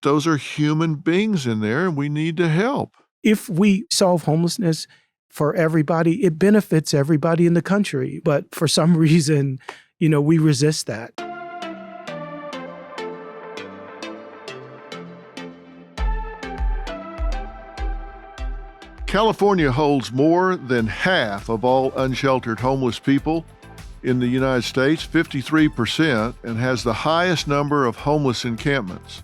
those are human beings in there, and we need to help. If we solve homelessness for everybody, it benefits everybody in the country. But for some reason, we resist that. California holds more than half of all unsheltered homeless people in the United States, 53%, and has the highest number of homeless encampments.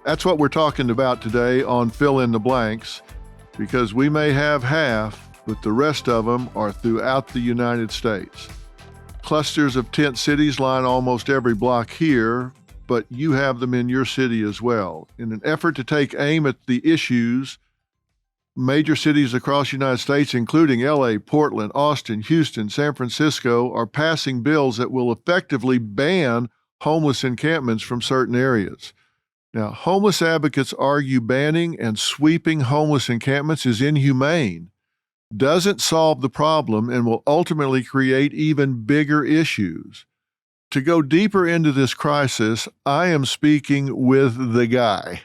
That's what we're talking about today on Fill in the Blanks, because we may have half, but the rest of them are throughout the United States. Clusters of tent cities line almost every block here, but you have them in your city as well. In an effort to take aim at the issues, major cities across the United States, including LA, Portland, Austin, Houston, San Francisco, are passing bills that will effectively ban homeless encampments from certain areas. Now, homeless advocates argue banning and sweeping homeless encampments is inhumane, doesn't solve the problem, and will ultimately create even bigger issues. To go deeper into this crisis, I am speaking with the guy.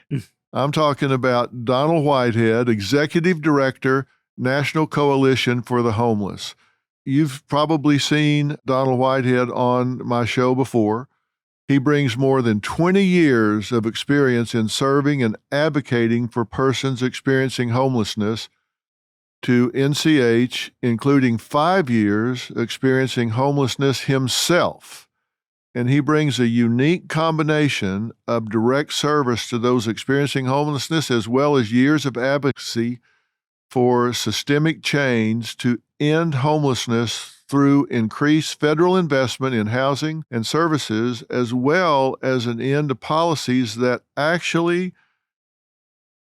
I'm talking about Donald Whitehead, Executive Director, National Coalition for the Homeless. You've probably seen Donald Whitehead on my show before. He brings more than 20 years of experience in serving and advocating for persons experiencing homelessness to NCH, including 5 years experiencing homelessness himself. And he brings a unique combination of direct service to those experiencing homelessness, as well as years of advocacy for systemic change to end homelessness through increased federal investment in housing and services, as well as an end to policies that actually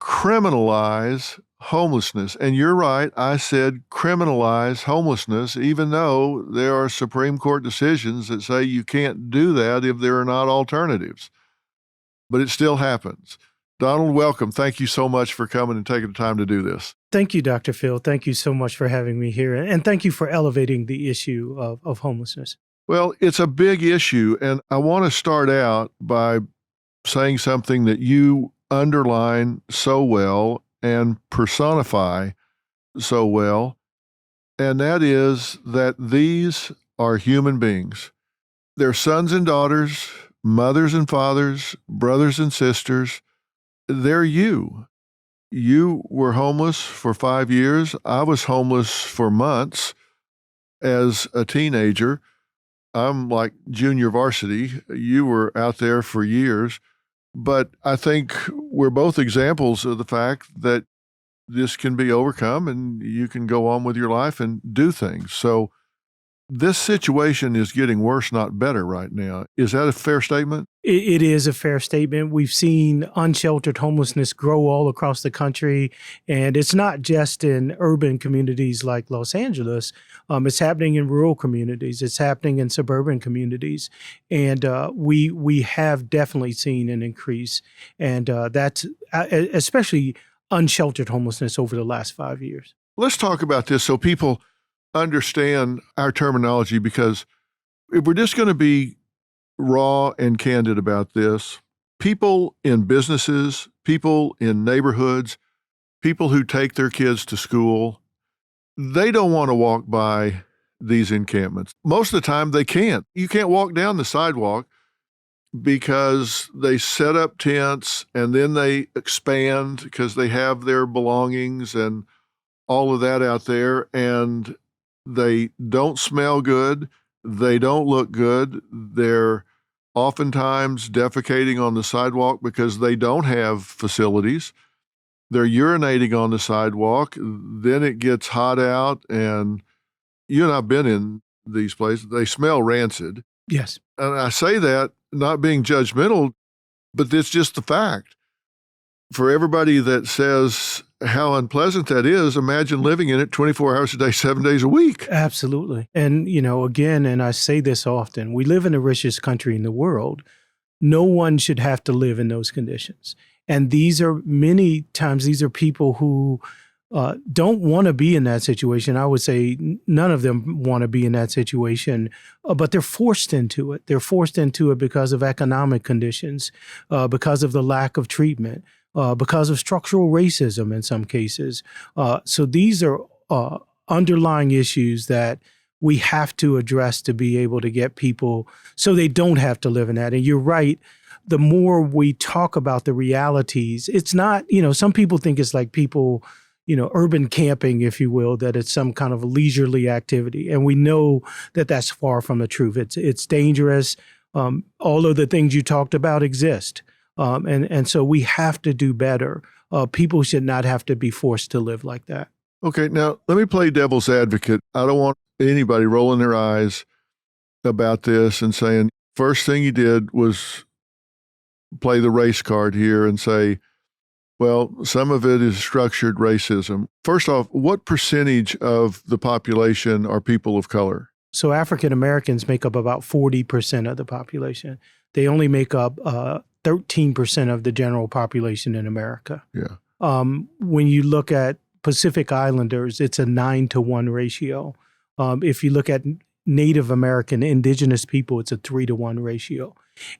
criminalize homelessness. And you're right, I said criminalize homelessness, even though there are Supreme Court decisions that say you can't do that if there are not alternatives. But it still happens. Donald, welcome. Thank you so much for coming and taking the time to do this. Thank you, Dr. Phil. Thank you so much for having me here. And thank you for elevating the issue of homelessness. Well, it's a big issue. And I want to start out by saying something that you underline so well and personify so well, and that is that these are human beings. They're sons and daughters, mothers and fathers, brothers and sisters. They're you. You were homeless for 5 years. I was homeless for months as a teenager. I'm like junior varsity. You were out there for years. But I think we're both examples of the fact that this can be overcome and you can go on with your life and do things. So this situation is getting worse, not better right now. Is that a fair statement? It is a fair statement. We've seen unsheltered homelessness grow all across the country, and it's not just in urban communities like Los Angeles. It's happening in rural communities. It's happening in suburban communities, and we have definitely seen an increase, and that's especially unsheltered homelessness over the last 5 years. Let's talk about this so people understand our terminology, because if we're just going to be raw and candid about this, people in businesses, people in neighborhoods, people who take their kids to school, they don't want to walk by these encampments. Most of the time they can't. You can't walk down the sidewalk because they set up tents and then they expand because they have their belongings and all of that out there, and they don't smell good. They don't look good. They're oftentimes defecating on the sidewalk because they don't have facilities. They're urinating on the sidewalk. Then it gets hot out, and you and I've been in these places. They smell rancid. Yes. And I say that not being judgmental, but it's just the fact. For everybody that says how unpleasant that is, imagine living in it 24 hours a day, 7 days a week. Absolutely. And, again, and I say this often, we live in the richest country in the world. No one should have to live in those conditions. And many times these are people who don't want to be in that situation. I would say none of them want to be in that situation, but they're forced into it. They're forced into it because of economic conditions, because of the lack of treatment, because of structural racism in some cases. So these are underlying issues that we have to address to be able to get people so they don't have to live in that. And you're right. The more we talk about the realities, it's not, some people think it's like people, urban camping, if you will, that it's some kind of leisurely activity. And we know that that's far from the truth. It's dangerous. All of the things you talked about exist. And so we have to do better. People should not have to be forced to live like that. Okay, now let me play devil's advocate. I don't want anybody rolling their eyes about this and saying, first thing you did was play the race card here and say, well, some of it is structured racism. First off, what percentage of the population are people of color? So African Americans make up about 40% of the population. They only make up 13% of the general population in America. Yeah. When you look at Pacific Islanders, it's a 9-to-1 ratio. If you look at Native American, indigenous people, it's a 3-to-1 ratio.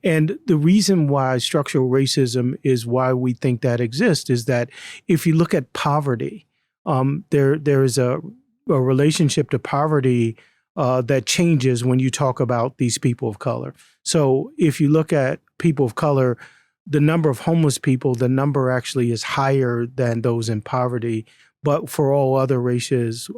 And the reason why structural racism is why we think that exists is that if you look at poverty, there is a relationship to poverty that changes when you talk about these people of color. So if you look at people of color, the number of homeless people, the number actually is higher than those in poverty. But for all other races,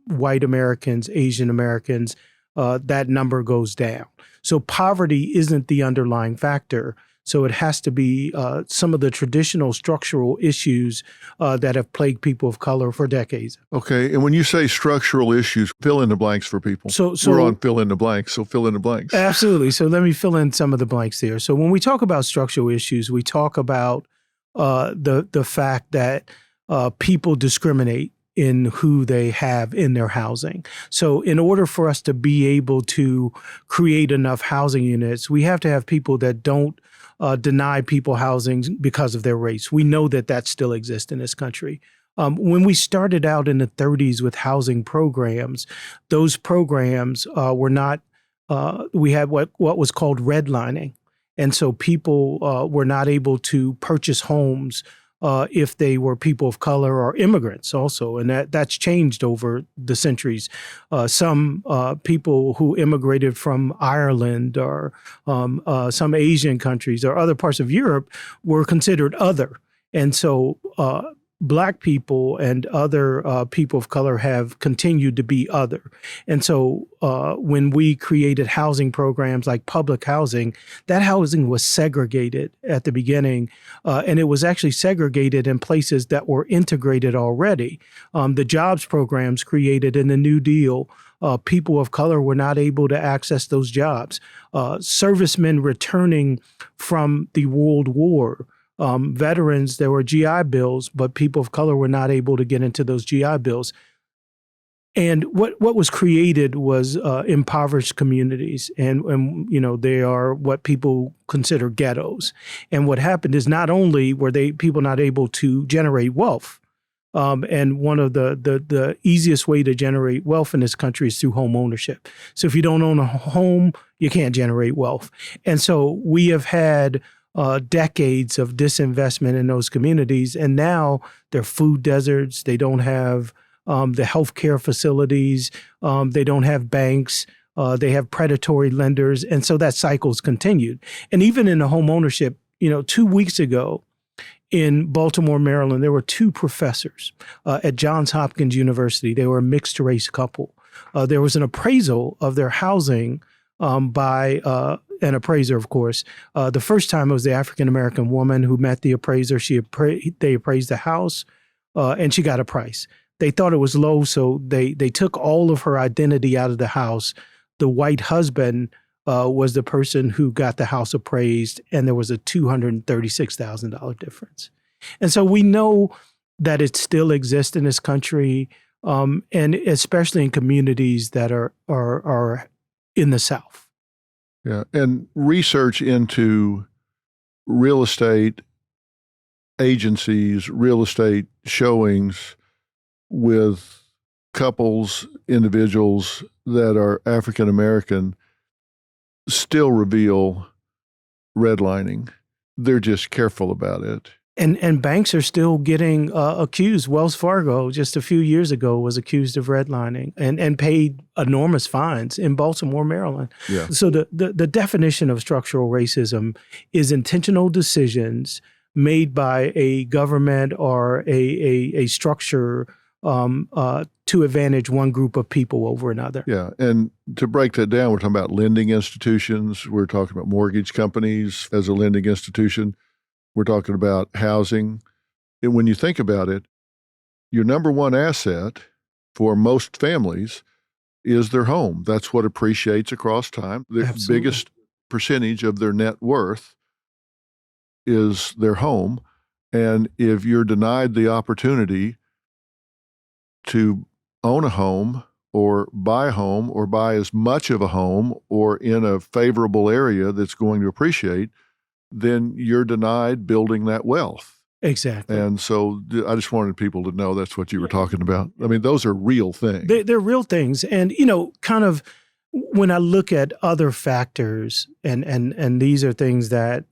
white Americans, Asian Americans, that number goes down. So poverty isn't the underlying factor. So it has to be some of the traditional structural issues that have plagued people of color for decades. Okay. And when you say structural issues, fill in the blanks for people. So we're on fill in the blanks. So fill in the blanks. Absolutely. So let me fill in some of the blanks there. So when we talk about structural issues, we talk about the fact that people discriminate in who they have in their housing. So in order for us to be able to create enough housing units, we have to have people that don't deny people housing because of their race. We know that that still exists in this country. When we started out in the 30s with housing programs, those programs were not, we had what was called redlining. And so people were not able to purchase homes if they were people of color or immigrants also. And that's changed over the centuries. Some people who immigrated from Ireland or some Asian countries or other parts of Europe were considered other. And so Black people and other people of color have continued to be other. And so when we created housing programs like public housing, that housing was segregated at the beginning, and it was actually segregated in places that were integrated already. The jobs programs created in the New Deal, people of color were not able to access those jobs. Servicemen returning from the World War, veterans, there were GI Bills, but people of color were not able to get into those GI Bills. And what was created was impoverished communities, and they are what people consider ghettos. And what happened is not only were people not able to generate wealth, and one of the easiest way to generate wealth in this country is through home ownership. So if you don't own a home, you can't generate wealth. And so we have had decades of disinvestment in those communities. And now they're food deserts. They don't have the healthcare facilities. They don't have banks. They have predatory lenders. And so that cycle's continued. And even in the home ownership, 2 weeks ago in Baltimore, Maryland, there were 2 professors at Johns Hopkins University. They were a mixed race couple. There was an appraisal of their housing by an appraiser, of course. The first time it was the African-American woman who met the appraiser. They appraised the house and she got a price. They thought it was low, so they took all of her identity out of the house. The white husband was the person who got the house appraised, and there was a $236,000 difference. And so we know that it still exists in this country, and especially in communities that are in the South. Yeah, and research into real estate agencies, real estate showings, with couples, individuals that are African American still reveal redlining. They're just careful about it. And banks are still getting accused. Wells Fargo just a few years ago was accused of redlining and paid enormous fines in Baltimore, Maryland. Yeah. So the definition of structural racism is intentional decisions made by a government or a structure to advantage one group of people over another. Yeah. And to break that down, we're talking about lending institutions. We're talking about mortgage companies as a lending institution. We're talking about housing. And when you think about it, your number one asset for most families is their home. That's what appreciates across time. The Absolutely. biggest percentage of their net worth is their home. And if you're denied the opportunity to own a home or buy as much of a home or in a favorable area that's going to appreciate, then you're denied building that wealth. Exactly. And so I just wanted people to know that's what you were talking about. I mean, those are real things. They're real things. And, kind of when I look at other factors, and these are things that,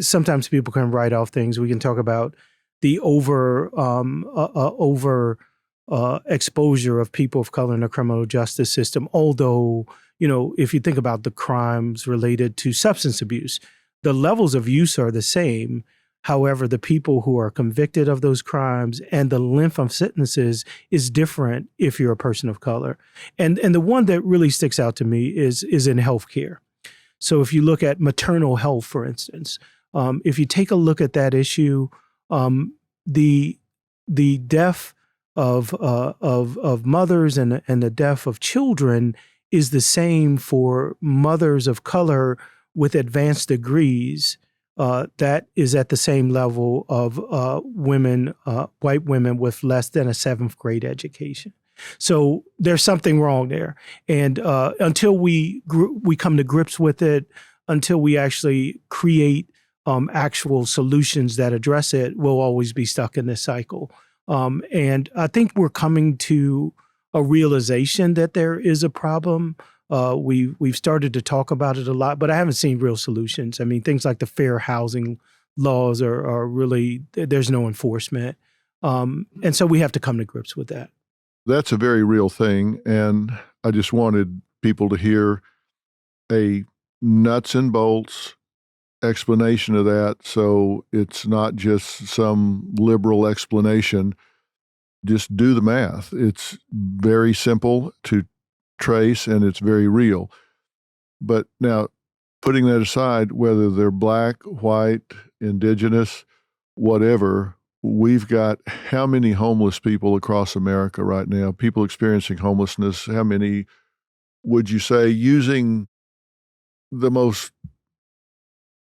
sometimes people can write off things. We can talk about the over exposure of people of color in the criminal justice system. Although, if you think about the crimes related to substance abuse, the levels of use are the same. However, the people who are convicted of those crimes and the length of sentences is different if you're a person of color. And the one that really sticks out to me is in healthcare. So if you look at maternal health, for instance, if you take a look at that issue, the death of mothers and the death of children is the same for mothers of color with advanced degrees. That is at the same level of women, white women with less than a 7th grade education. So there's something wrong there. And until we come to grips with it, until we actually create actual solutions that address it, we'll always be stuck in this cycle. And I think we're coming to a realization that there is a problem. We've started to talk about it a lot, but I haven't seen real solutions. I mean, things like the fair housing laws are really, there's no enforcement. And so we have to come to grips with that. That's a very real thing. And I just wanted people to hear a nuts and bolts explanation of that. So it's not just some liberal explanation. Just do the math. It's very simple to trace and it's very real. But now, putting that aside, whether they're black, white, indigenous, whatever, we've got how many homeless people across America right now, people experiencing homelessness? How many would you say, using the most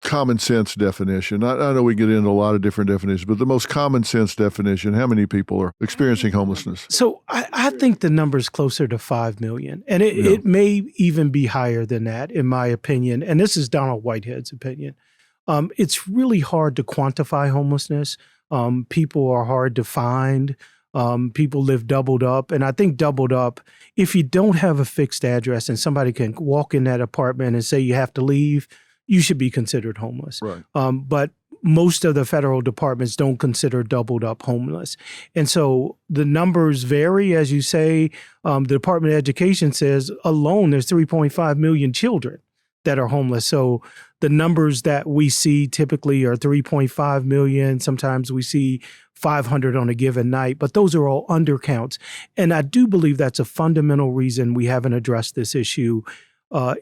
common sense definition? I know we get into a lot of different definitions, but the most common sense definition, how many people are experiencing homelessness? So I think the number is closer to 5 million. And it may even be higher than that, in my opinion. And this is Donald Whitehead's opinion. It's really hard to quantify homelessness. People are hard to find. People live doubled up. And I think doubled up, if you don't have a fixed address and somebody can walk in that apartment and say you have to leave, you should be considered homeless. Right. But most of the federal departments don't consider doubled up homeless. And so the numbers vary, as you say. The Department of Education says alone there's 3.5 million children that are homeless. So the numbers that we see typically are 3.5 million. Sometimes we see 500 on a given night, but those are all undercounts. And I do believe that's a fundamental reason we haven't addressed this issue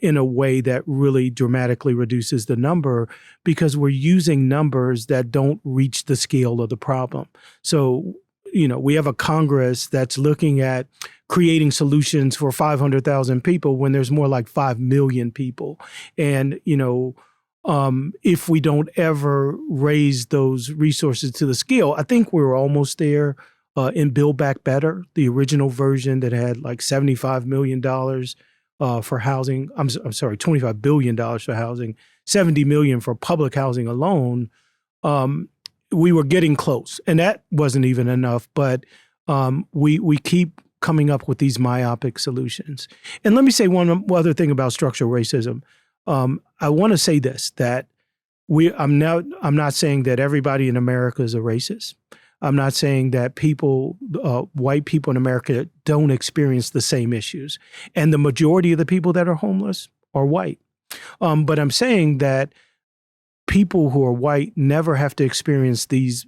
in a way that really dramatically reduces the number, because we're using numbers that don't reach the scale of the problem. So, we have a Congress that's looking at creating solutions for 500,000 people when there's more like 5 million people. And, if we don't ever raise those resources to the scale, I think we're almost there in Build Back Better, the original version that had like $75 million for housing. I'm sorry, $25 billion for housing, 70 million for public housing alone. We were getting close, and that wasn't even enough. But We keep coming up with these myopic solutions. And let me say one other thing about structural racism. I want to say this, that I'm not saying that everybody in America is a racist. I'm not saying that white people in America don't experience the same issues. And the majority of the people that are homeless are white. But I'm saying that people who are white never have to experience these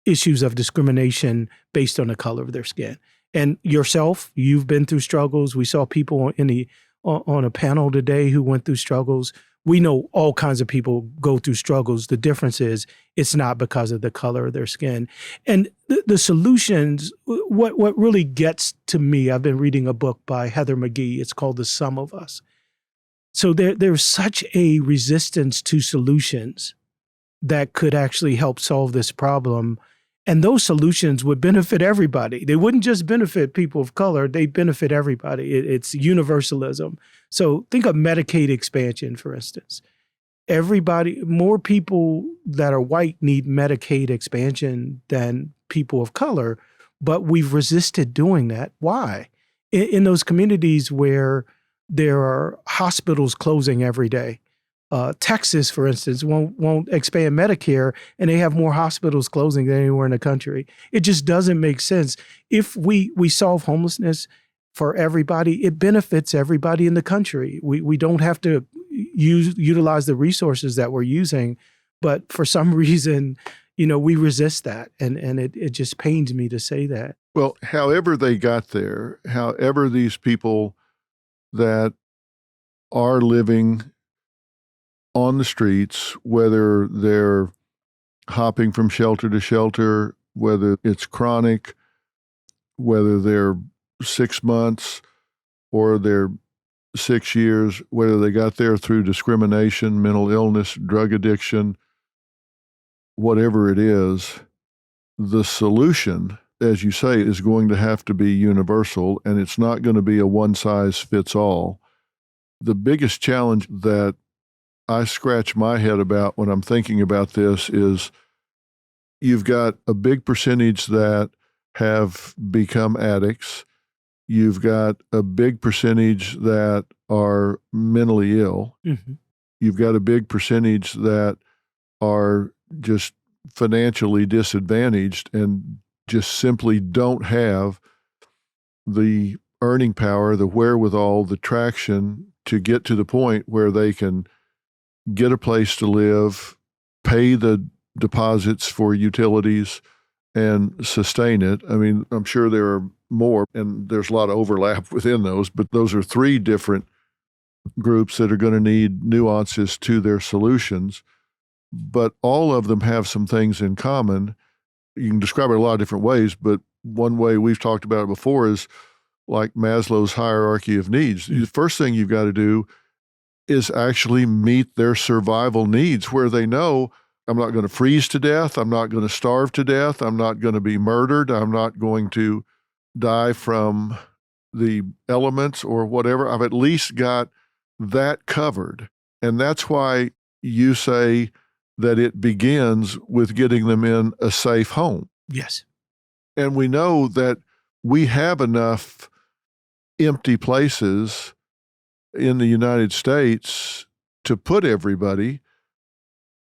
issues of discrimination based on the color of their skin. And yourself, you've been through struggles. We saw people on a panel today who went through struggles. We know all kinds of people go through struggles. The difference is it's not because of the color of their skin. And the solutions, what really gets to me, I've been reading a book by Heather McGhee. It's called The Sum of Us. So there's such a resistance to solutions that could actually help solve this problem. And those solutions would benefit everybody. They wouldn't just benefit people of color, they'd benefit everybody. It's universalism. So think of Medicaid expansion, for instance. More people that are white need Medicaid expansion than people of color, but we've resisted doing that. Why? In those communities where there are hospitals closing every day, Texas, for instance, won't expand Medicare, and they have more hospitals closing than anywhere in the country. It just doesn't make sense. If we solve homelessness for everybody, it benefits everybody in the country. We don't have to utilize the resources that we're using, but for some reason, we resist that, and it just pains me to say that. Well, however they got there, however these people that are living on the streets, whether they're hopping from shelter to shelter, whether it's chronic, whether they're 6 months or they're 6 years, whether they got there through discrimination, mental illness, drug addiction, whatever it is, the solution, as you say, is going to have to be universal, and it's not going to be a one-size-fits-all. The biggest challenge that I scratch my head about when I'm thinking about this is you've got a big percentage that have become addicts. You've got a big percentage that are mentally ill. Mm-hmm. You've got a big percentage that are just financially disadvantaged and just simply don't have the earning power, the wherewithal, the traction to get to the point where they can get a place to live, pay the deposits for utilities, and sustain it. I mean, I'm sure there are more, and there's a lot of overlap within those, but those are three different groups that are going to need nuances to their solutions. But all of them have some things in common. You can describe it a lot of different ways, but one way we've talked about it before is like Maslow's hierarchy of needs. The first thing you've got to do is actually meet their survival needs, where they know, I'm not going to freeze to death, I'm not going to starve to death, I'm not going to be murdered, I'm not going to die from the elements or whatever. I've at least got that covered. And that's why you say that it begins with getting them in a safe home. Yes. And we know that we have enough empty places in the United States to put everybody,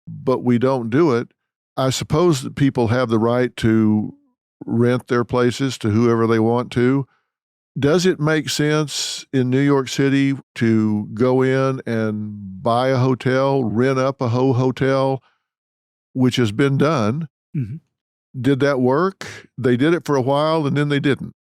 but we don't do it. I suppose that people have the right to rent their places to whoever they want to. Does it make sense in New York City to go in and buy a hotel, rent up a whole hotel, which has been done? Mm-hmm. Did that work? They did it for a while and then they didn't.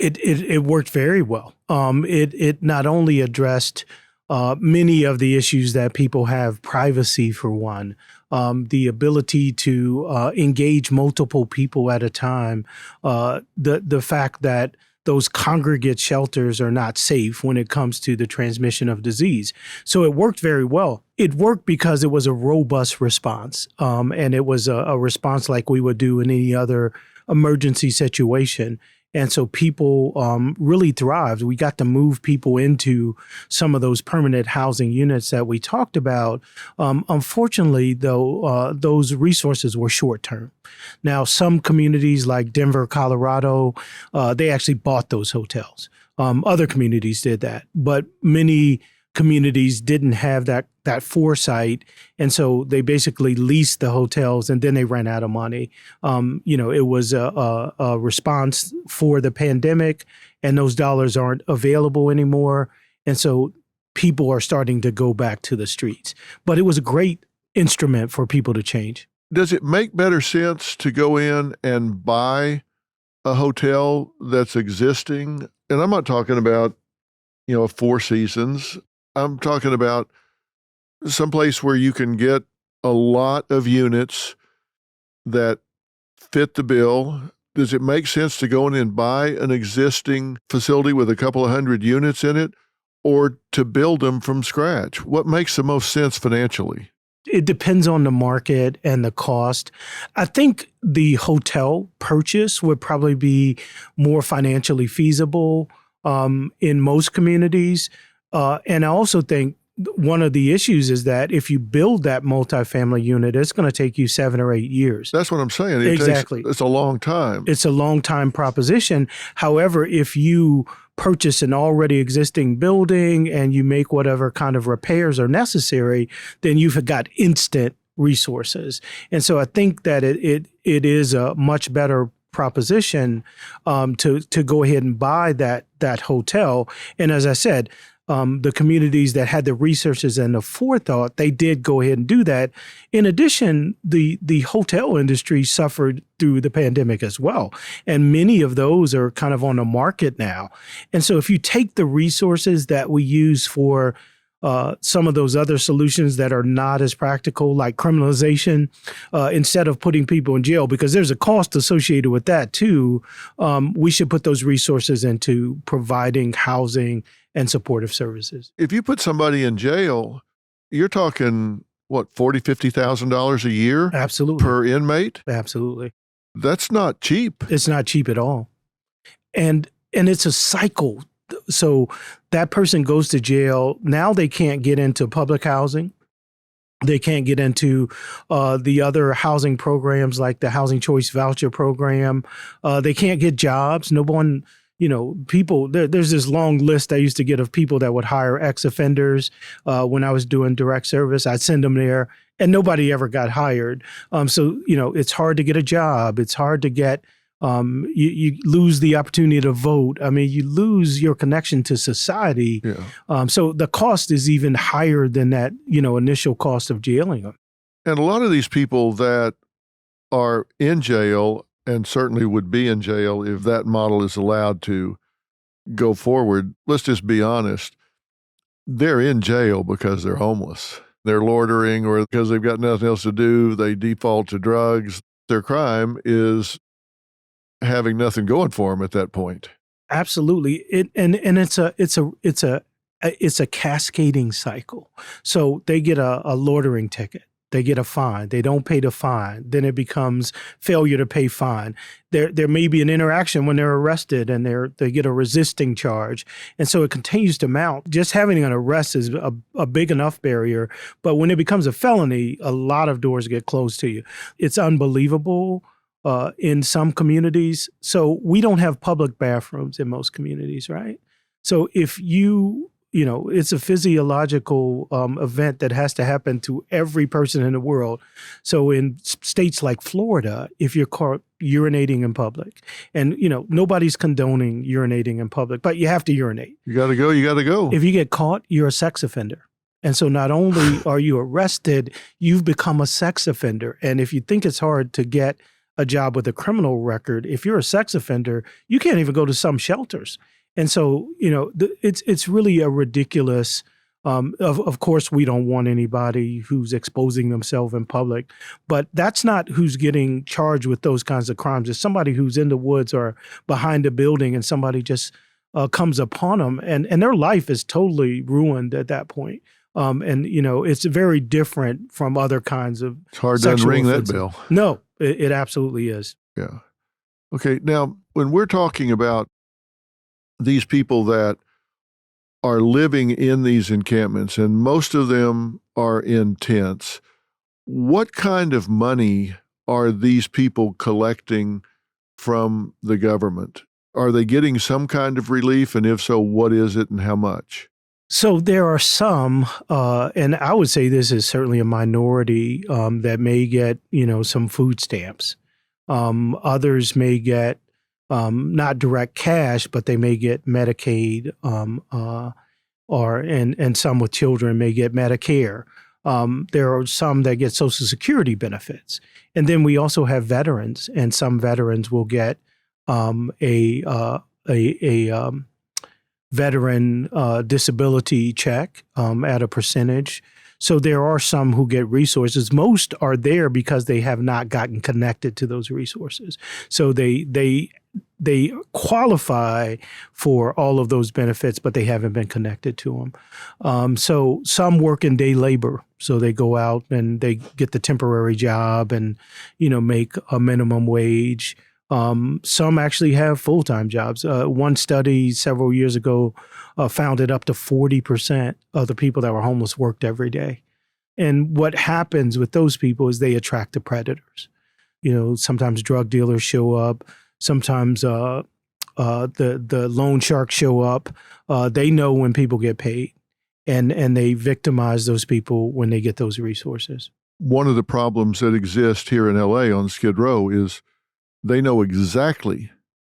It worked very well. It not only addressed many of the issues that people have, privacy for one, the ability to engage multiple people at a time, the fact that those congregate shelters are not safe when it comes to the transmission of disease. So it worked very well. It worked because it was a robust response, and it was a response like we would do in any other emergency situation. And so people really thrived. We got to move people into some of those permanent housing units that we talked about. Unfortunately, though, those resources were short term. Now, some communities like Denver, Colorado, they actually bought those hotels. Other communities did that, but many communities didn't have that foresight, and so they basically leased the hotels, and then they ran out of money. It was a response for the pandemic, and those dollars aren't available anymore, and so people are starting to go back to the streets. But it was a great instrument for people to change. Does it make better sense to go in and buy a hotel that's existing? And I'm not talking about, Four Seasons. I'm talking about someplace where you can get a lot of units that fit the bill. Does it make sense to go in and buy an existing facility with a couple of hundred units in it, or to build them from scratch? What makes the most sense financially? It depends on the market and the cost. I think the hotel purchase would probably be more financially feasible in most communities. And I also think one of the issues is that if you build that multifamily unit, it's going to take you 7 or 8 years. That's what I'm saying. Exactly. It's a long time. It's a long time proposition. However, if you purchase an already existing building and you make whatever kind of repairs are necessary, then you've got instant resources. And so I think that it is a much better proposition to go ahead and buy that hotel. And as I said, the communities that had the resources and the forethought, they did go ahead and do that. In addition, the hotel industry suffered through the pandemic as well. And many of those are kind of on the market now. And so if you take the resources that we use for some of those other solutions that are not as practical, like criminalization, instead of putting people in jail, because there's a cost associated with that too, we should put those resources into providing housing and supportive services. If you put somebody in jail, you're talking, what, $40,000, $50,000 a year? Absolutely. Per inmate? Absolutely. That's not cheap. It's not cheap at all. And it's a cycle. So that person goes to jail. Now they can't get into public housing. They can't get into the other housing programs like the Housing Choice Voucher Program. They can't get jobs. No one, people, there's this long list I used to get of people that would hire ex-offenders when I was doing direct service. I'd send them there and nobody ever got hired. So, it's hard to get a job. It's hard to get you lose the opportunity to vote. I mean, you lose your connection to society. Yeah. So the cost is even higher than that, initial cost of jailing them. And a lot of these people that are in jail and certainly would be in jail if that model is allowed to go forward, let's just be honest, they're in jail because they're homeless. They're loitering or because they've got nothing else to do. They default to drugs. Their crime is having nothing going for them at that point. Absolutely. It's a cascading cycle. So they get a loitering ticket. They get a fine. They don't pay the fine. Then it becomes failure to pay fine. There may be an interaction when they're arrested and they get a resisting charge. And so it continues to mount. Just having an arrest is a big enough barrier. But when it becomes a felony, a lot of doors get closed to you. It's unbelievable in some communities. So we don't have public bathrooms in most communities, right? So if it's a physiological event that has to happen to every person in the world. So in states like Florida, if you're caught urinating in public, and nobody's condoning urinating in public, but you have to urinate. You got to go. If you get caught, you're a sex offender. And so not only are you arrested, you've become a sex offender. And if you think it's hard to get a job with a criminal record, if you're a sex offender, you can't even go to some shelters. And so, it's really a ridiculous, of course, we don't want anybody who's exposing themselves in public, but that's not who's getting charged with those kinds of crimes. It's somebody who's in the woods or behind a building and somebody just comes upon them and their life is totally ruined at that point. It's very different from other kinds of It's hard to unring that bell. No, it absolutely is. Yeah. Okay. Now, when we're talking about these people that are living in these encampments, and most of them are in tents, what kind of money are these people collecting from the government? Are they getting some kind of relief? And if so, what is it and how much? So there are some, and I would say this is certainly a minority that may get, some food stamps. Others may get not direct cash, but they may get Medicaid, and some with children may get Medicare. There are some that get Social Security benefits, and then we also have veterans, and some veterans will get a veteran disability check at a percentage. So there are some who get resources. Most are there because they have not gotten connected to those resources. So they qualify for all of those benefits, but they haven't been connected to them. So some work in day labor. So they go out and they get the temporary job and, make a minimum wage. Some actually have full-time jobs. One study several years ago found that up to 40% of the people that were homeless worked every day. And what happens with those people is they attract the predators. Sometimes drug dealers show up. Sometimes the loan sharks show up. They know when people get paid, and they victimize those people when they get those resources. One of the problems that exist here in LA on Skid Row is they know exactly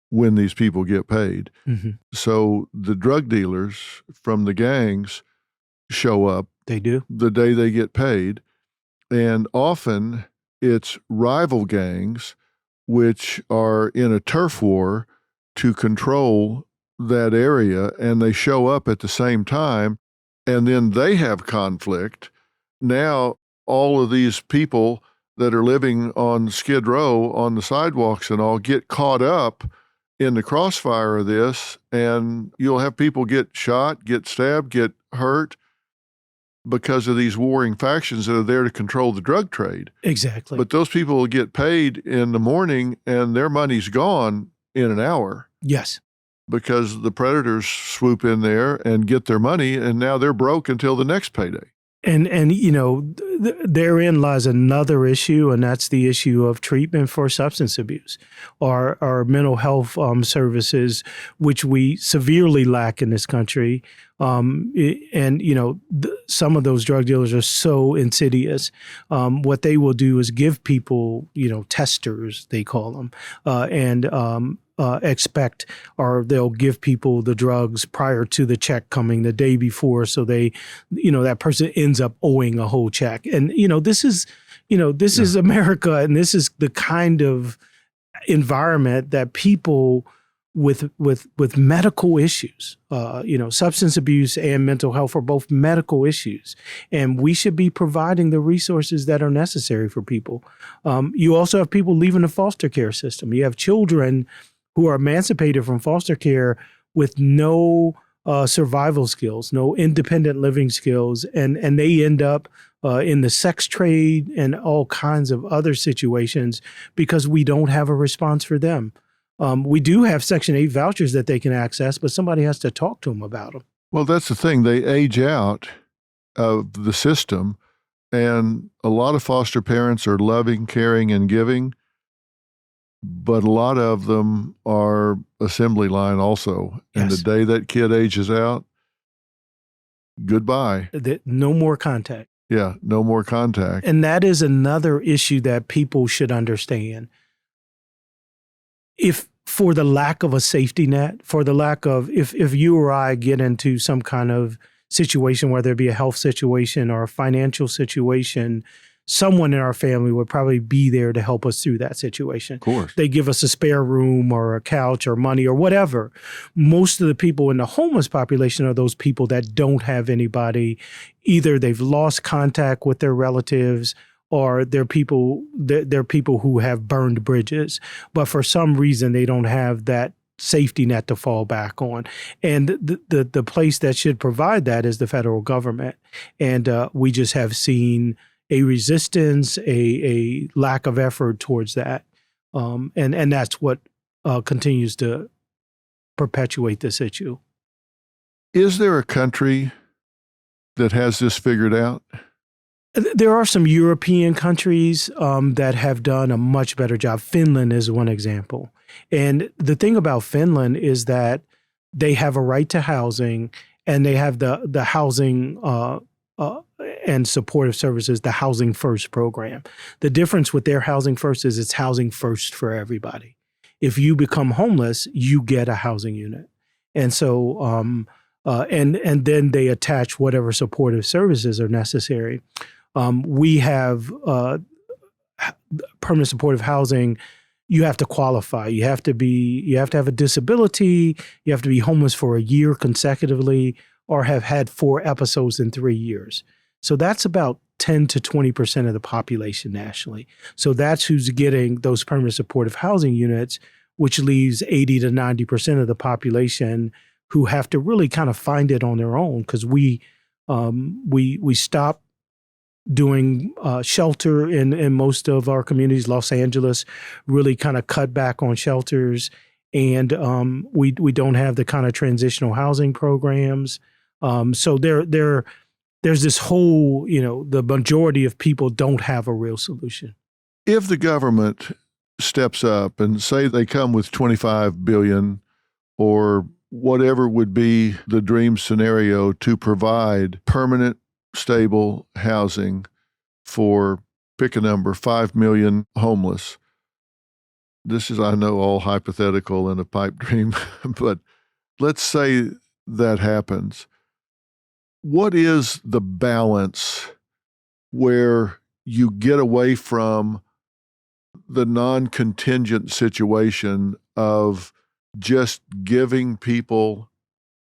when these people get paid. Mm-hmm. So the drug dealers from the gangs show up. They do. The day they get paid. And often it's rival gangs which are in a turf war to control that area, and they show up at the same time, and then they have conflict. Now all of these people that are living on Skid Row on the sidewalks and all get caught up in the crossfire of this, and you'll have people get shot, get stabbed, get hurt because of these warring factions that are there to control the drug trade. Exactly. But those people will get paid in the morning and their money's gone in an hour. Yes. Because the predators swoop in there and get their money, and now they're broke until the next payday. And therein lies another issue, and that's the issue of treatment for substance abuse, or mental health services, which we severely lack in this country. Some of those drug dealers are so insidious. What they will do is give people, testers, they call them, and expect, or they'll give people the drugs prior to the check coming the day before. So they, that person ends up owing a whole check. And, this is America. And this is the kind of environment that people with medical issues, substance abuse and mental health are both medical issues. And we should be providing the resources that are necessary for people. You also have people leaving the foster care system. You have children who are emancipated from foster care with no survival skills, no independent living skills, and they end up in the sex trade and all kinds of other situations because we don't have a response for them. We do have Section 8 vouchers that they can access, but somebody has to talk to them about them. Well, that's the thing. They age out of the system, and a lot of foster parents are loving, caring, and giving, but a lot of them are assembly line also. And Yes. the day that kid ages out, goodbye. No more contact. Yeah, no more contact. And that is another issue that people should understand. If for the lack of a safety net, for the lack of, if you or I get into some kind of situation, whether it be a health situation or a financial situation, someone in our family would probably be there to help us through that situation. Of course. They give us a spare room or a couch or money or whatever. Most of the people in the homeless population are those people that don't have anybody. Either they've lost contact with their relatives, or they're people who have burned bridges. But for some reason, they don't have that safety net to fall back on. And the place that should provide that is the federal government. And we just have seen a resistance, a lack of effort towards that. And that's what continues to perpetuate this issue. Is there a country that has this figured out? There are some European countries that have done a much better job. Finland is one example. And the thing about Finland is that they have a right to housing, and they have the housing and supportive services, the Housing First program. The difference with their Housing First is it's housing first for everybody. If you become homeless, you get a housing unit. And so, and then they attach whatever supportive services are necessary. We have permanent supportive housing. You have to qualify. You have to have a disability. You have to be homeless for a year consecutively, or have had 4 episodes in 3 years. So that's about 10 to 20% of the population nationally. So that's who's getting those permanent supportive housing units, which leaves 80 to 90% of the population who have to really kind of find it on their own, because we stopped doing shelter in most of our communities. Los Angeles really kind of cut back on shelters, and we don't have the kind of transitional housing programs. So there's this whole, the majority of people don't have a real solution. If the government steps up and say they come with $25 billion or whatever would be the dream scenario to provide permanent, stable housing for, pick a number, 5 million homeless. This is, I know, all hypothetical and a pipe dream, but let's say that happens. What is the balance where you get away from the non-contingent situation of just giving people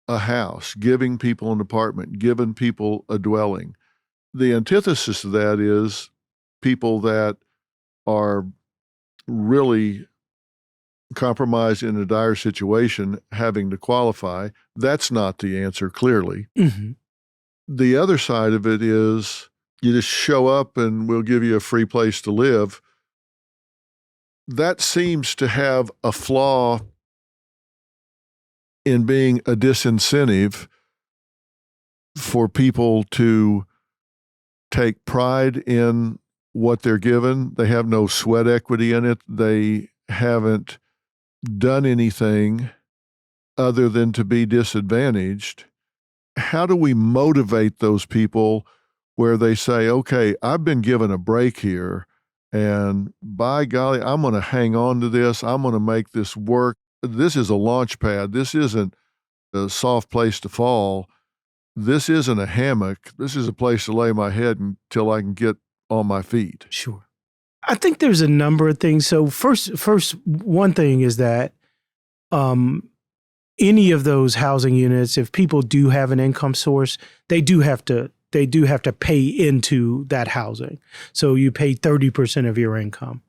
a house, giving people an apartment, giving people a dwelling? The antithesis of that is people that are really compromised in a dire situation having to qualify. That's not the answer, clearly. Mm-hmm. The other side of it is you just show up and we'll give you a free place to live. That seems to have a flaw in being a disincentive for people to take pride in what they're given. They have no sweat equity in it. They haven't done anything other than to be disadvantaged. How do we motivate those people where they say, okay, I've been given a break here, and by golly, I'm going to hang on to this. I'm going to make this work. This is a launch pad. This isn't a soft place to fall. This isn't a hammock. This is a place to lay my head until I can get on my feet. Sure. I think there's a number of things. So first, one thing is that any of those housing units, if people do have an income source, they do have to pay into that housing. So you pay 30% of your income.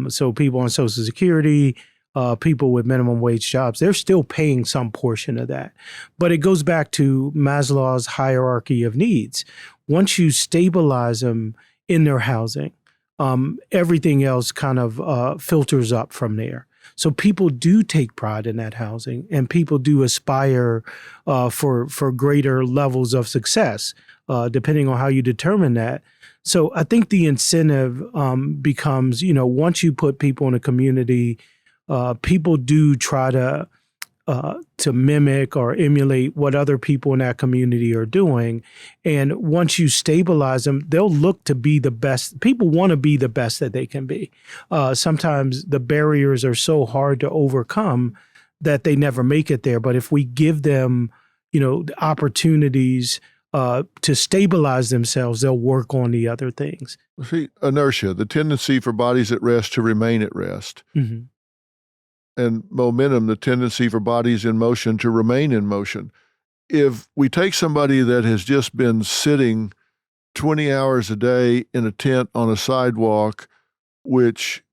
So people on Social Security, people with minimum wage jobs, they're still paying some portion of that. But it goes back to Maslow's hierarchy of needs. Once you stabilize them in their housing, everything else kind of filters up from there. So people do take pride in that housing, and people do aspire for greater levels of success, depending on how you determine that. So I think the incentive becomes, once you put people in a community, people do try to mimic or emulate what other people in that community are doing. And once you stabilize them, they'll look to be the best. People want to be the best that they can be. Sometimes the barriers are so hard to overcome that they never make it there. But if we give them, the opportunities to stabilize themselves, they'll work on the other things. See, inertia, the tendency for bodies at rest to remain at rest. Mm-hmm. And momentum, the tendency for bodies in motion to remain in motion. If we take somebody that has just been sitting 20 hours a day in a tent on a sidewalk, which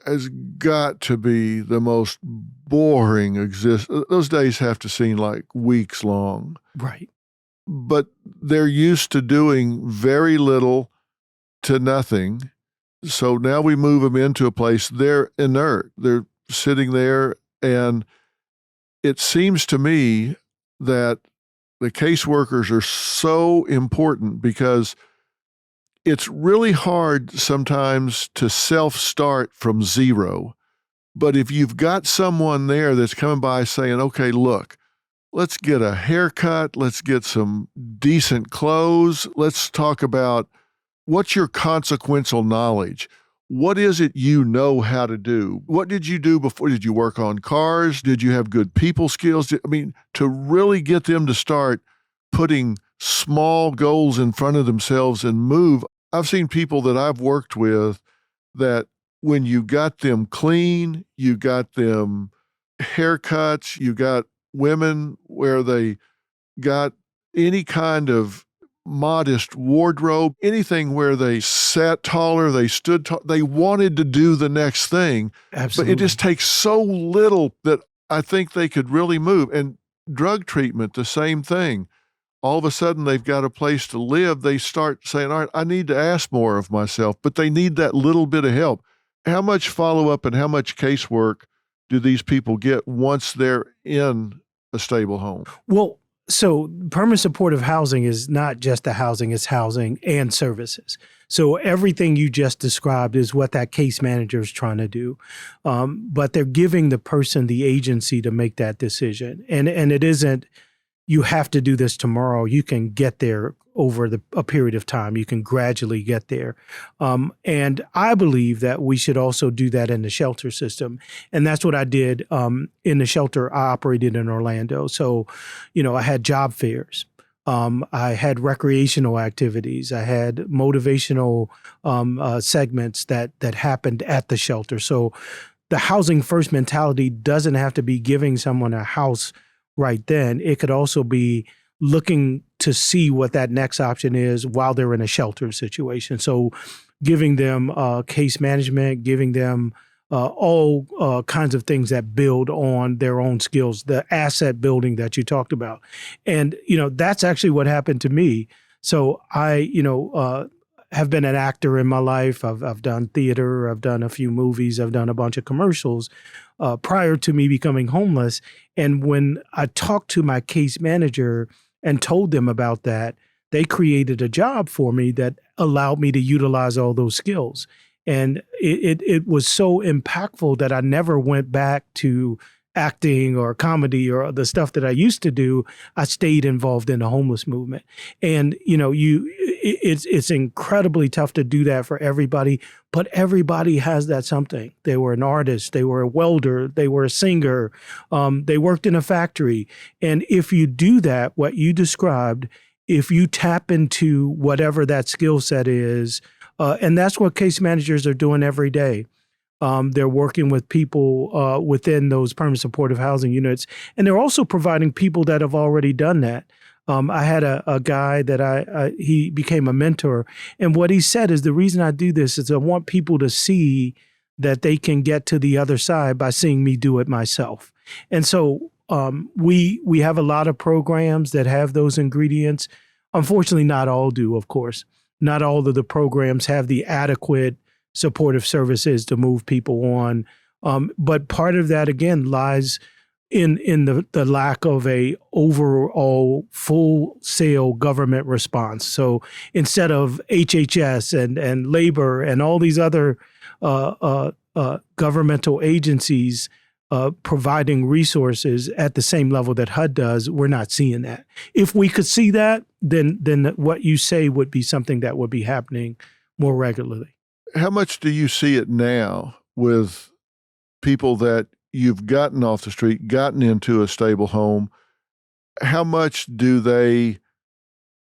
has got to be the most boring those days have to seem like weeks long. Right. But they're used to doing very little to nothing. So now we move them into a place, they're inert. They're sitting there, and it seems to me that the caseworkers are so important because it's really hard sometimes to self-start from zero. But if you've got someone there that's coming by saying, okay, look, let's get a haircut, let's get some decent clothes, let's talk about what's your consequential knowledge? What is it you know how to do? What did you do before? Did you work on cars? Did you have good people skills? I mean, to really get them to start putting small goals in front of themselves and move. I've seen people that I've worked with that when you got them clean, you got them haircuts, you got women where they got any kind of modest wardrobe, anything where they sat taller, they stood tall, they wanted to do the next thing. Absolutely. But it just takes so little that I think they could really move. And drug treatment, the same thing. All of a sudden they've got a place to live. They start saying, all right, I need to ask more of myself, but they need that little bit of help. How much follow-up and how much casework do these people get once they're in a stable home? Well, so permanent supportive housing is not just the housing, it's housing and services. So everything you just described is what that case manager is trying to do. But they're giving the person the agency to make that decision. And it isn't, you have to do this tomorrow. You can get there over a period of time. You can gradually get there. And I believe that we should also do that in the shelter system. And that's what I did in the shelter I operated in Orlando. So, I had job fairs. I had recreational activities. I had motivational segments that happened at the shelter. So the housing first mentality doesn't have to be giving someone a house right then. It could also be looking to see what that next option is while they're in a shelter situation. So giving them case management, giving them all kinds of things that build on their own skills, the asset building that you talked about. And, that's actually what happened to me. So I, have been an actor in my life. I've done theater. I've done a few movies. I've done a bunch of commercials prior to me becoming homeless. And when I talked to my case manager and told them about that, they created a job for me that allowed me to utilize all those skills. And it was so impactful that I never went back to acting or comedy or the stuff that I used to do. I stayed involved in the homeless movement. And, it's incredibly tough to do that for everybody, but everybody has that something. They were an artist, they were a welder, they were a singer, they worked in a factory. And if you do that, what you described, if you tap into whatever that skill set is, and that's what case managers are doing every day. They're working with people within those permanent supportive housing units, and they're also providing people that have already done that. I had a guy that he became a mentor, and what he said is the reason I do this is I want people to see that they can get to the other side by seeing me do it myself. And so we have a lot of programs that have those ingredients. Unfortunately, not all do, of course. Not all of the programs have the adequate supportive services to move people on. But part of that, again, lies in the lack of a overall full-scale government response. So instead of HHS and labor and all these other governmental agencies providing resources at the same level that HUD does, we're not seeing that. If we could see that, then what you say would be something that would be happening more regularly. How much do you see it now with people that you've gotten off the street, gotten into a stable home? How much do they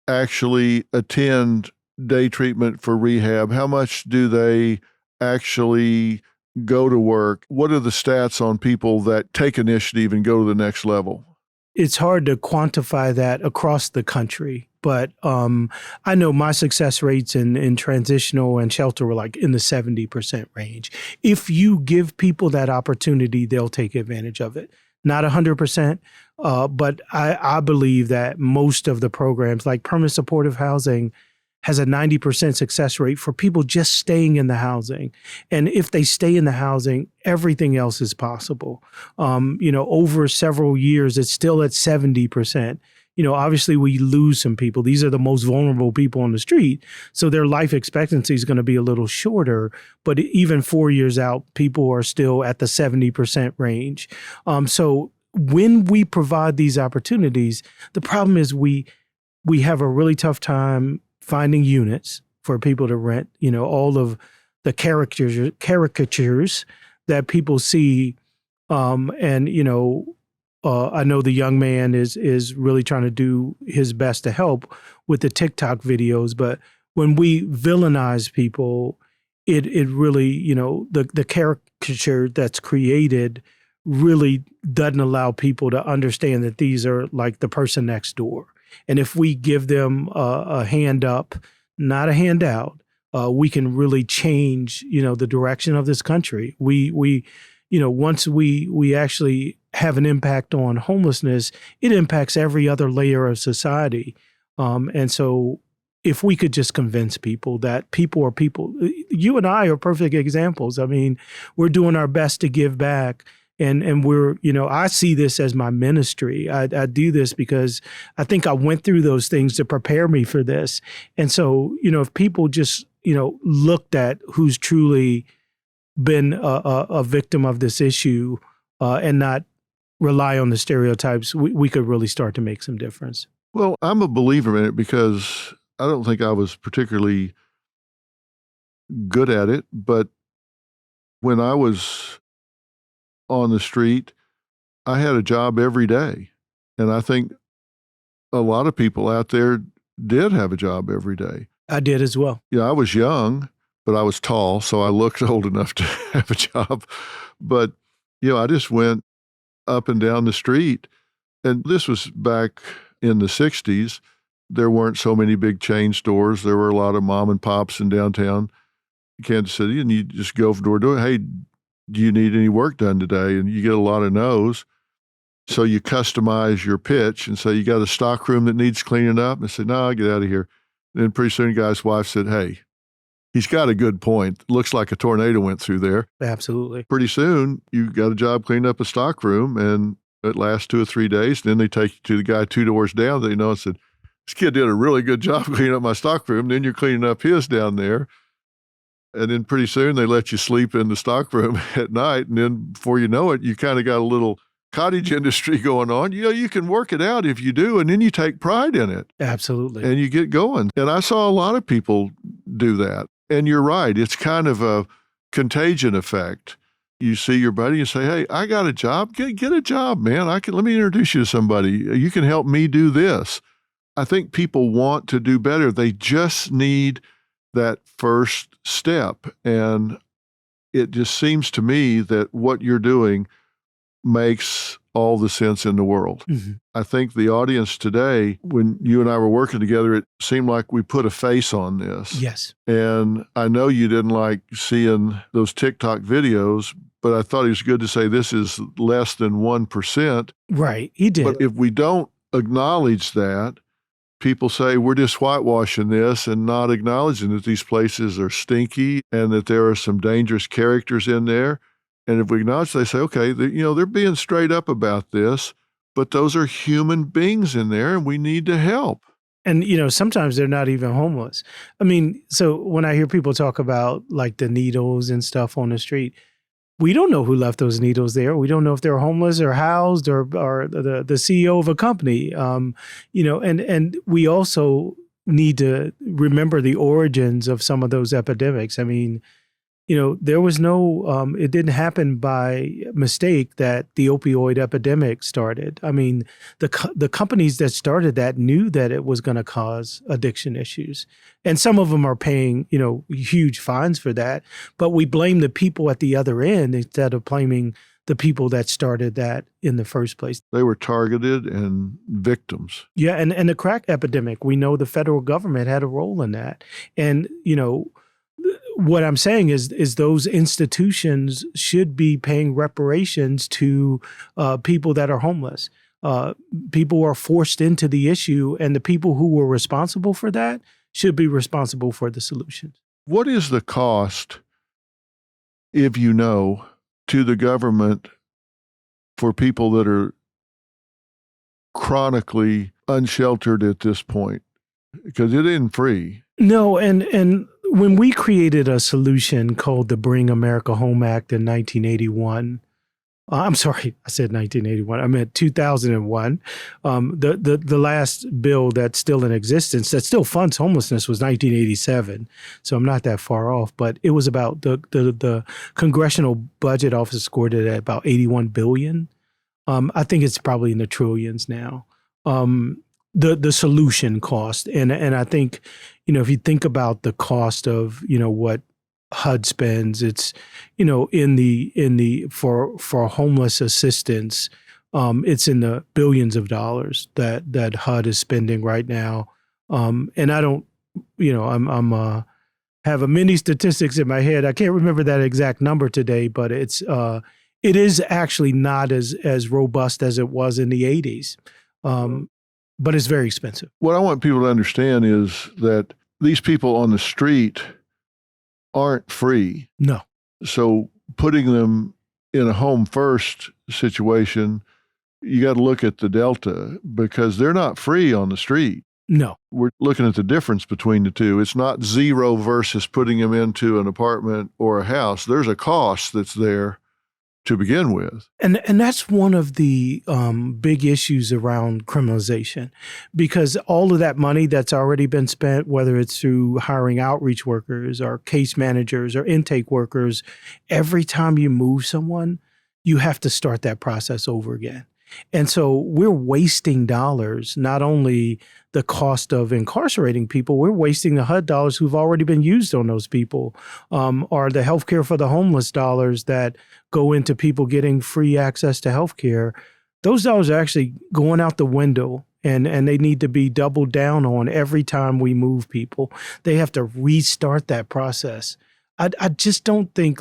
actually attend day treatment for rehab? How much do they actually go to work? What are the stats on people that take initiative and go to the next level? It's hard to quantify that across the country, but I know my success rates in transitional and shelter were like in the 70% range. If you give people that opportunity, they'll take advantage of it. Not 100%, but I believe that most of the programs like permanent supportive housing has a 90% success rate for people just staying in the housing. And if they stay in the housing, everything else is possible. Over several years, it's still at 70%. Obviously we lose some people. These are the most vulnerable people on the street. So their life expectancy is going to be a little shorter. But even 4 years out, people are still at the 70% range. So when we provide these opportunities, the problem is we have a really tough time finding units for people to rent. All of the caricatures that people see. I know the young man is really trying to do his best to help with the TikTok videos, but when we villainize people, it really, the caricature that's created really doesn't allow people to understand that these are like the person next door. And if we give them a hand up, not a handout, we can really change, the direction of this country. Once we actually have an impact on homelessness, it impacts every other layer of society. And so if we could just convince people that people are people, you and I are perfect examples. I mean, we're doing our best to give back. And we're, I see this as my ministry. I do this because I think I went through those things to prepare me for this. And so, if people just, looked at who's truly been a victim of this issue and not rely on the stereotypes, we could really start to make some difference. Well, I'm a believer in it because I don't think I was particularly good at it, but when I was on the street, I had a job every day. And I think a lot of people out there did have a job every day. I did as well. I was young, but I was tall, so I looked old enough to have a job. But, I just went up and down the street. And this was back in the 60s. There weren't so many big chain stores. There were a lot of mom and pops in downtown Kansas City, and you just go from door to door. Hey, do you need any work done today? And you get a lot of no's. So you customize your pitch and say, you got a stock room that needs cleaning up? And I said, no, get out of here. And then pretty soon the guy's wife said, hey, he's got a good point. Looks like a tornado went through there. Absolutely. Pretty soon you got a job cleaning up a stock room, and it lasts 2 or 3 days. And then they take you to the guy 2 doors down. They and said, this kid did a really good job cleaning up my stock room. Then you're cleaning up his down there. And then pretty soon they let you sleep in the stock room at night. And then before you know it, you kind of got a little cottage industry going on. You can work it out if you do, and then you take pride in it. Absolutely. And you get going. And I saw a lot of people do that. And you're right. It's kind of a contagion effect. You see your buddy and say, hey, I got a job. Get a job, man. Let me introduce you to somebody. You can help me do this. I think people want to do better. They just need that first step. And it just seems to me that what you're doing makes all the sense in the world. Mm-hmm. I think the audience today, when you and I were working together, it seemed like we put a face on this. Yes. And I know you didn't like seeing those TikTok videos, but I thought it was good to say this is less than 1%. Right, he did. But if we don't acknowledge that, people say we're just whitewashing this and not acknowledging that these places are stinky and that there are some dangerous characters in there. And if we acknowledge, they say, okay, they're being straight up about this, but those are human beings in there and we need to help. And, sometimes they're not even homeless. I mean, so when I hear people talk about like the needles and stuff on the street, we don't know who left those needles there. We don't know if they're homeless or housed or the CEO of a company, and we also need to remember the origins of some of those epidemics. I mean, there was no, it didn't happen by mistake that the opioid epidemic started. I mean, the companies that started that knew that it was going to cause addiction issues. And some of them are paying, huge fines for that. But we blame the people at the other end instead of blaming the people that started that in the first place. They were targeted and victims. Yeah, and the crack epidemic, we know the federal government had a role in that. And, what I'm saying is those institutions should be paying reparations to people that are homeless. People are forced into the issue, and the people who were responsible for that should be responsible for the solutions. What is the cost, if you know, to the government for people that are chronically unsheltered at this point? Because it isn't free. No, and when we created a solution called the Bring America Home Act in 1981, I'm sorry, I said 1981. I meant 2001. The last bill that's still in existence that still funds homelessness was 1987. So I'm not that far off. But it was about the Congressional Budget Office scored it at about 81 billion. I think it's probably in the trillions now. The solution cost, and I think, if you think about the cost of what HUD spends, it's for homeless assistance, it's in the billions of dollars that HUD is spending right now. And I don't, I'm have many statistics in my head. I can't remember that exact number today, but it is actually not as robust as it was in the 80s. But it's very expensive. What I want people to understand is that these people on the street aren't free. No. So putting them in a home first situation, you got to look at the delta, because they're not free on the street. No. We're looking at the difference between the two. It's not zero versus putting them into an apartment or a house. There's a cost that's there to begin with. And that's one of the big issues around criminalization, because all of that money that's already been spent, whether it's through hiring outreach workers or case managers or intake workers, every time you move someone, you have to start that process over again. And so we're wasting dollars, not only the cost of incarcerating people, we're wasting the HUD dollars who've already been used on those people, or the healthcare for the homeless dollars that go into people getting free access to healthcare. Those dollars are actually going out the window, and they need to be doubled down on every time we move people. They have to restart that process. I just don't think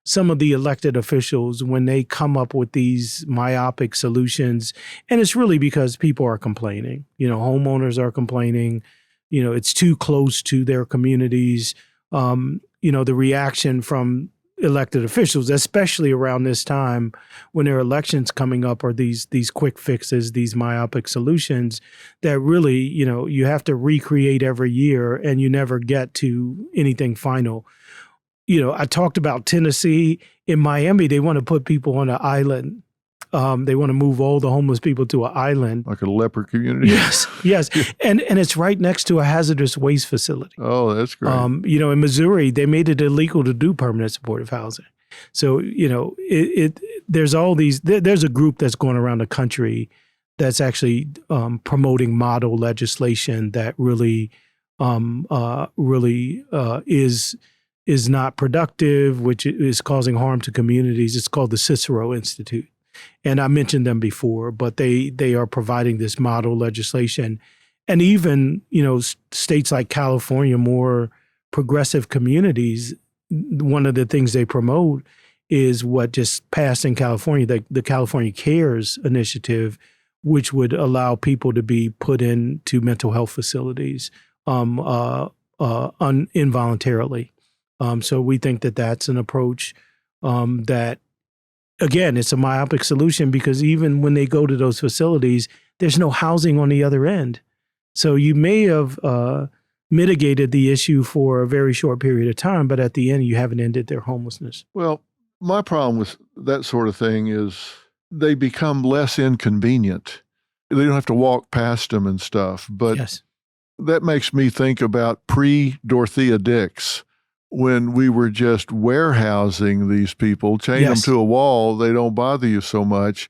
some of the elected officials, when they come up with these myopic solutions, and it's really because people are complaining, homeowners are complaining, it's too close to their communities. The reaction from elected officials, especially around this time when there are elections coming up, are these quick fixes, these myopic solutions that really, you have to recreate every year and you never get to anything final. I talked about Tennessee. In Miami, they want to put people on an island. They want to move all the homeless people to an island. Like a leper community? Yes. And it's right next to a hazardous waste facility. Oh, that's great. In Missouri, they made it illegal to do permanent supportive housing. So, there's all these, there's a group that's going around the country that's actually promoting model legislation that really is not productive, which is causing harm to communities. It's called the Cicero Institute. And I mentioned them before, but they are providing this model legislation. And even, states like California, more progressive communities, one of the things they promote is what just passed in California, the California Cares initiative, which would allow people to be put into mental health facilities involuntarily. So we think that that's an approach that, again, it's a myopic solution, because even when they go to those facilities, there's no housing on the other end. So you may have mitigated the issue for a very short period of time, but at the end, you haven't ended their homelessness. Well, my problem with that sort of thing is they become less inconvenient. They don't have to walk past them and stuff. But yes. That makes me think about pre-Dorothea Dix, when we were just warehousing these people, chain them to a wall, they don't bother you so much.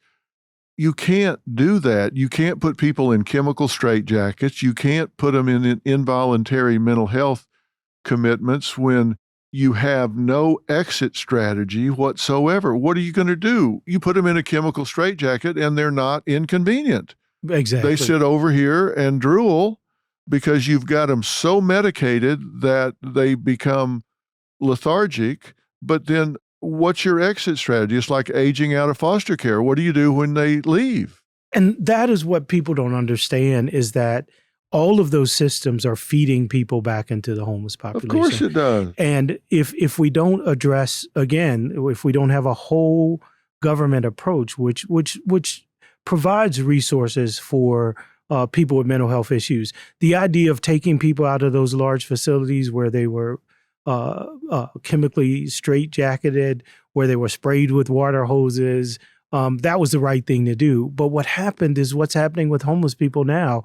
You can't do that. You can't put people in chemical straitjackets. You can't put them in involuntary mental health commitments when you have no exit strategy whatsoever. What are you going to do? You put them in a chemical straitjacket and they're not inconvenient. Exactly. They sit over here and drool because you've got them so medicated that they become lethargic. But then what's your exit strategy? It's like aging out of foster care. What do you do when they leave? And that is what people don't understand, is that all of those systems are feeding people back into the homeless Of course population. it does. And if we don't address, again, if we don't have a whole government approach, which provides resources for people with mental health issues, the idea of taking people out of those large facilities where they were chemically straitjacketed, where they were sprayed with water hoses, that was the right thing to do. But what happened is what's happening with homeless people now.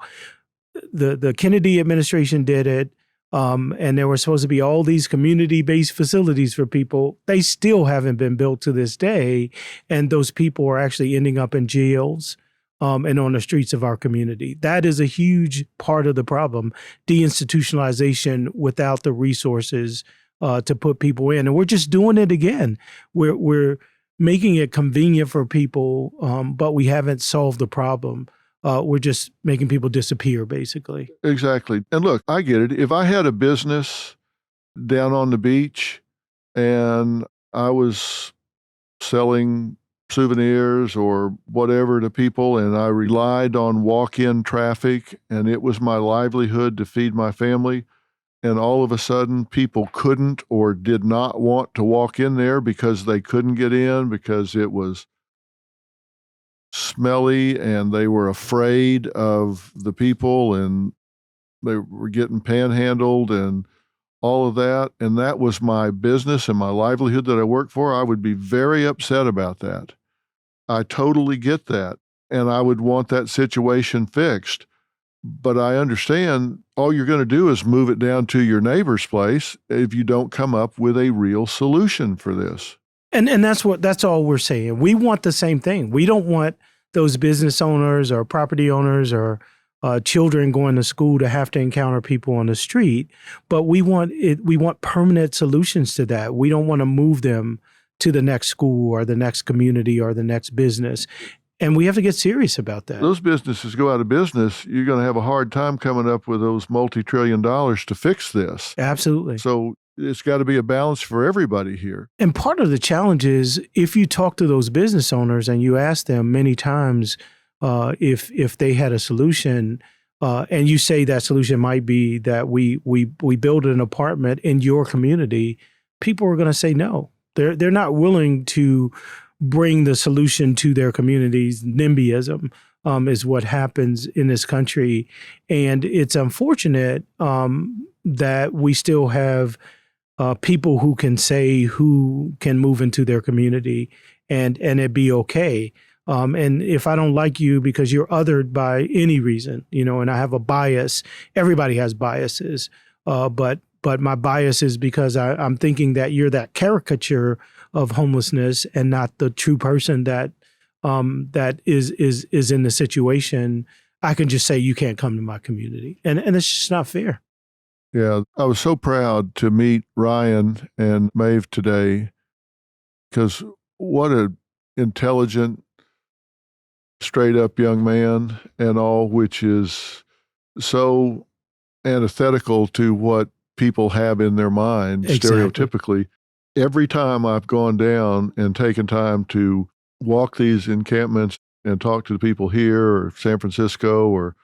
The Kennedy administration did it, and there were supposed to be all these community-based facilities for people. They still haven't been built to this day, and those people are actually ending up in jails and on the streets of our community. That is a huge part of the problem, deinstitutionalization without the resources to put people in. And we're just doing it again. We're making it convenient for people, but we haven't solved the problem. We're just making people disappear, basically. Exactly. And look, I get it. If I had a business down on the beach and I was selling souvenirs or whatever to people, and I relied on walk-in traffic, and it was my livelihood to feed my family, and all of a sudden people couldn't or did not want to walk in there because they couldn't get in because it was smelly and they were afraid of the people and they were getting panhandled and all of that, and that was my business and my livelihood that I worked for, I would be very upset about that. I totally get that, and I would want that situation fixed. But I understand all you're going to do is move it down to your neighbor's place if you don't come up with a real solution for this. And that's all we're saying. We want the same thing. We don't want those business owners or property owners or children going to school to have to encounter people on the street, but we want permanent solutions to that. We don't want to move them to the next school or the next community or the next business. And we have to get serious about that. Those businesses go out of business, you're going to have a hard time coming up with those multi-trillion dollars to fix this. Absolutely. So it's got to be a balance for everybody here. And part of the challenge is if you talk to those business owners and you ask them many times if they had a solution, and you say that solution might be that we build an apartment in your community, people are going to say no. They're not willing to bring the solution to their communities. NIMBYism is what happens in this country. And it's unfortunate that we still have people who can say who can move into their community and it be okay. And if I don't like you because you're othered by any reason, and I have a bias, everybody has biases, but my bias is because I'm thinking that you're that caricature of homelessness and not the true person that is in the situation. I can just say you can't come to my community, and it's just not fair. Yeah, I was so proud to meet Ryan and Maeve today because what an intelligent, straight up young man and all, which is so antithetical to what people have in their mind, stereotypically. Every time I've gone down and taken time to walk these encampments and talk to the people here or San Francisco or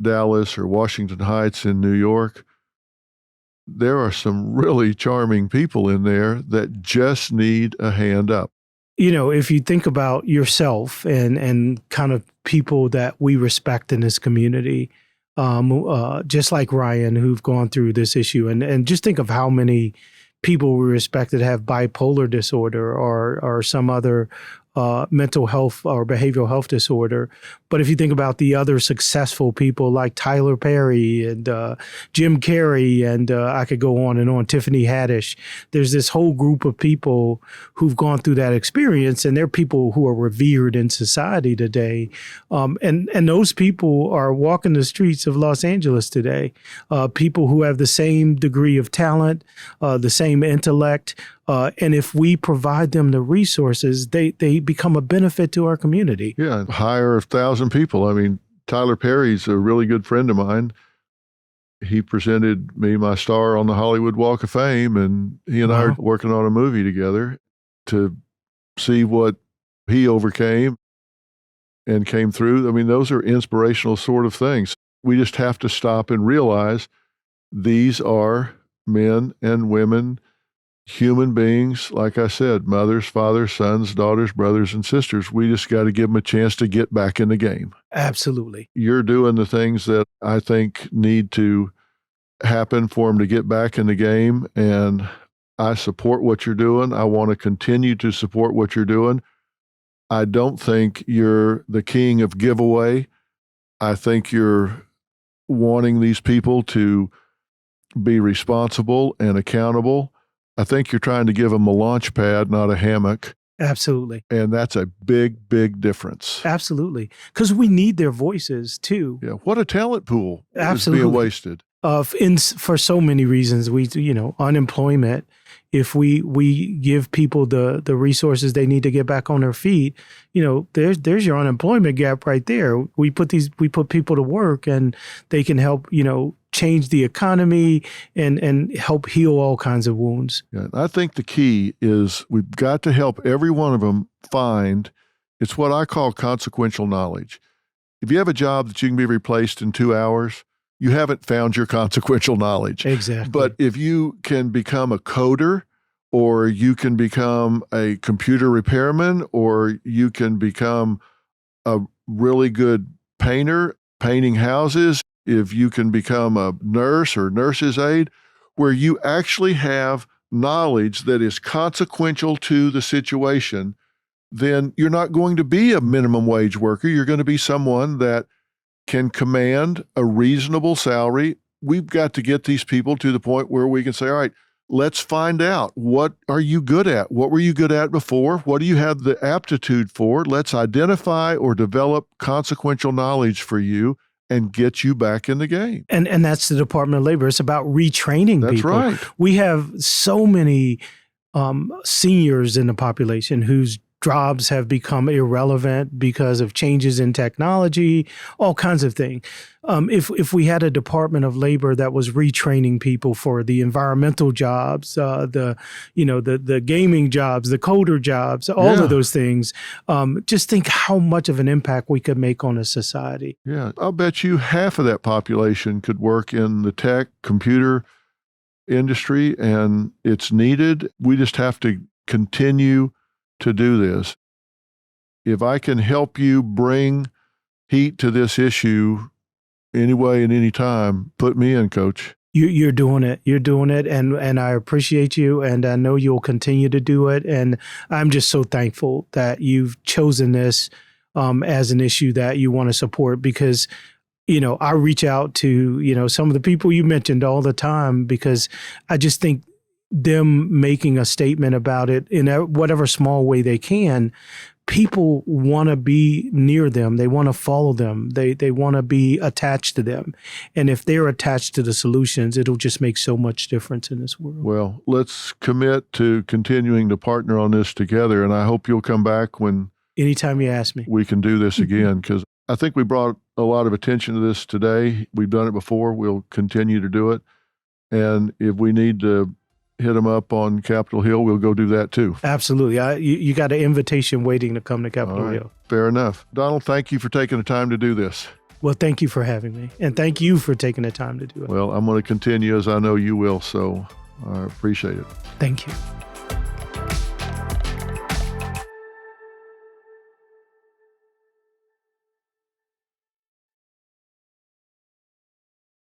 Dallas or Washington Heights in New York, there are some really charming people in there that just need a hand up. If you think about yourself and kind of people that we respect in this community, just like Ryan, who've gone through this issue, and just think of how many people we respect that have bipolar disorder or some other mental health or behavioral health disorder. But if you think about the other successful people like Tyler Perry and Jim Carrey, and I could go on and on, Tiffany Haddish, there's this whole group of people who've gone through that experience, and they're people who are revered in society today. And those people are walking the streets of Los Angeles today, people who have the same degree of talent, the same intellect, and if we provide them the resources, they become a benefit to our community. Yeah, hire 1,000 people. I mean, Tyler Perry's a really good friend of mine. He presented me my star on the Hollywood Walk of Fame, and he and I are working on a movie together to see what he overcame and came through. I mean, those are inspirational sort of things. We just have to stop and realize these are men and women, human beings, like I said, mothers, fathers, sons, daughters, brothers, and sisters. We just got to give them a chance to get back in the game. Absolutely. You're doing the things that I think need to happen for them to get back in the game, and I support what you're doing. I want to continue to support what you're doing. I don't think you're the king of giveaway. I think you're wanting these people to be responsible and accountable. I think you're trying to give them a launch pad, not a hammock. Absolutely. And that's a big, big difference. Absolutely. Because we need their voices too. Yeah. What a talent pool Absolutely. is being wasted. For so many reasons, unemployment. If we give people the resources they need to get back on their feet, there's your unemployment gap right there. We put people to work, and they can help, change the economy and help heal all kinds of wounds. Yeah, I think the key is we've got to help every one of them find, it's what I call consequential knowledge. If you have a job that you can be replaced in 2 hours, you haven't found your consequential knowledge. Exactly. But if you can become a coder, or you can become a computer repairman, or you can become a really good painter, painting houses, if you can become a nurse or nurse's aide, where you actually have knowledge that is consequential to the situation, then you're not going to be a minimum wage worker. You're going to be someone that can command a reasonable salary. We've got to get these people to the point where we can say, all right, let's find out, what are you good at? What were you good at before? What do you have the aptitude for? Let's identify or develop consequential knowledge for you and get you back in the game. And that's the Department of Labor. It's about retraining people. That's right. We have so many seniors in the population whose jobs have become irrelevant because of changes in technology, all kinds of things. If we had a Department of Labor that was retraining people for the environmental jobs, the gaming jobs, the coder jobs, all of those things, just think how much of an impact we could make on a society. Yeah, I'll bet you half of that population could work in the tech, computer industry, and it's needed. We just have to continue to do this. If I can help you bring heat to this issue any way and any time, put me in, Coach. You're doing it. You're doing it. And I appreciate you. And I know you'll continue to do it. And I'm just so thankful that you've chosen this as an issue that you want to support, because I reach out to, some of the people you mentioned all the time, because I just think them making a statement about it in whatever small way they can, people want to be near them. They want to follow them. They want to be attached to them. And if they're attached to the solutions, it'll just make so much difference in this world. Well, let's commit to continuing to partner on this together. And I hope you'll come back when anytime you ask me, we can do this again, because I think we brought a lot of attention to this today. We've done it before. We'll continue to do it. And if we need to hit them up on Capitol Hill, we'll go do that too. Absolutely. You got an invitation waiting to come to Capitol Hill. Fair enough. Donald, thank you for taking the time to do this. Well, thank you for having me. And thank you for taking the time to do it. Well, I'm going to continue, as I know you will, so I appreciate it. Thank you.